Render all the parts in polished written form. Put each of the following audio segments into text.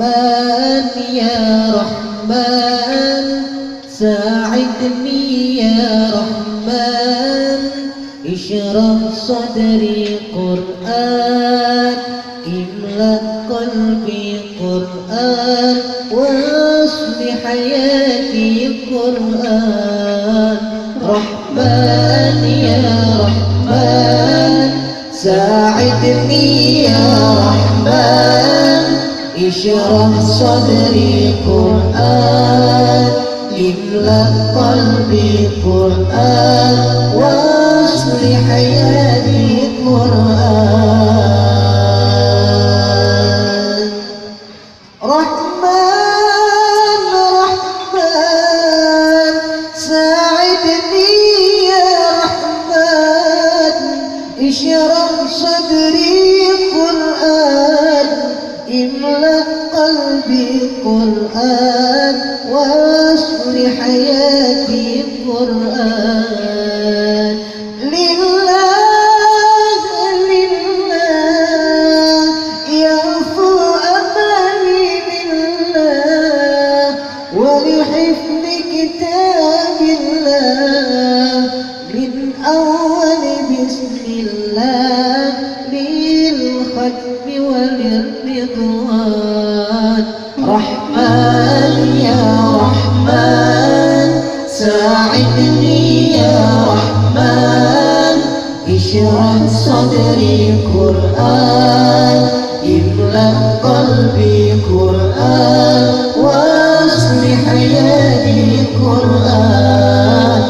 رحمن يا رحمن ساعدني يا رحمن اشرح صدري قرآن املأ قلبي قرآن واصلح حياتي قرآن رحمن يا رحمن ساعدني يا رحمن اشرح صدري قرآن املأ قلبي قرآن واصلح حياتي قرآن رحمن رحمن ساعدني يا رحمن اشرح صدري قرآن املأ قلبي قرآن واصلح حياتي قرآن لله لله يغفو أملي لله ولحفظ كتاب الله من أول بسم الله للختم وللرضوان رحمن يا رحمن ساعدني يا رحمن اشرح صدري قرآن املأ قلبي قرآن واصلح حياتي قرآن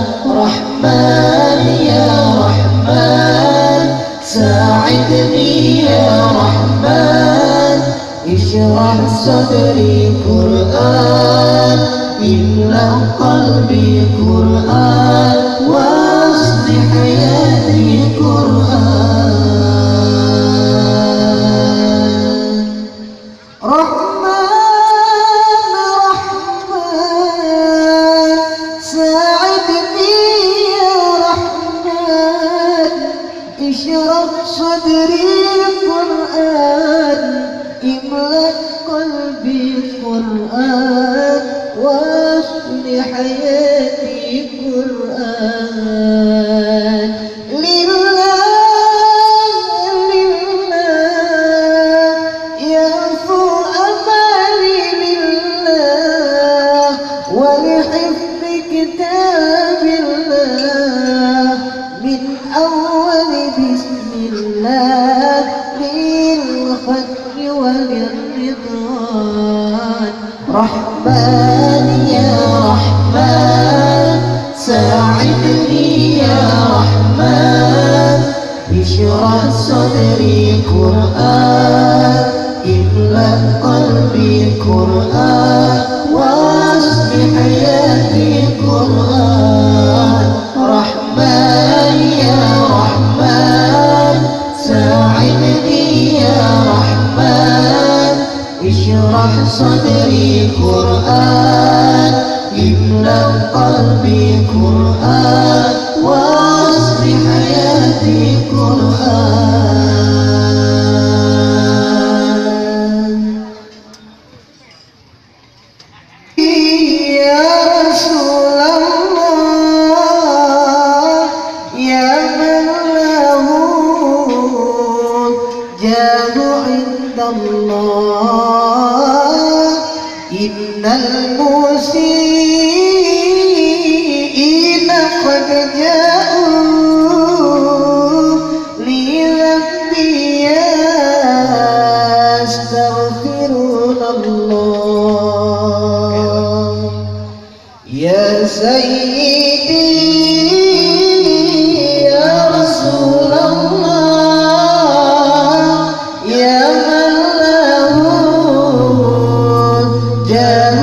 رحمن يا رحمن ساعدني يا رحمن اشرح صدري قرآن املأ قلبي قرآن واصلح حياتي قرآن رحمن رحمن ساعدني يا رحمن اشرح صدري قرآن املأ قلبي قرآن واصلح حياتي قرآن لله لله يغفو أملي لله ولحفظ كتاب الله من أول بسم الله للختم وللرضوان رحمن يا رحمن ساعدني يا رحمن اشرح صدري قرآن املأ قلبي قرآن واصلح حياتي قرآن رحمن يا رحمن ساعدني يا رحمن اشرح صدري قرآن املأ قلبي قرآن واصلح حياتي قرآن يا رسول الله يا من له جاه عند الله إن المسيئين قد جاءوا لذنبي يستغفرون الله يا سيدي يا رسول الله يا من له جاه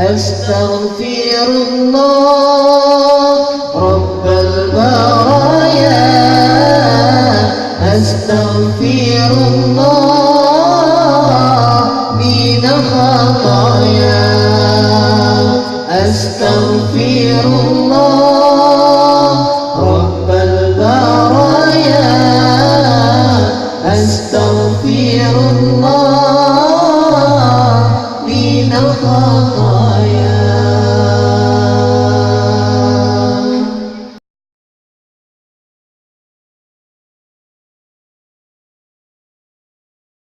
Astaghfirullah Rabbal baraya Astaghfirullah minal khataya Astaghfirullah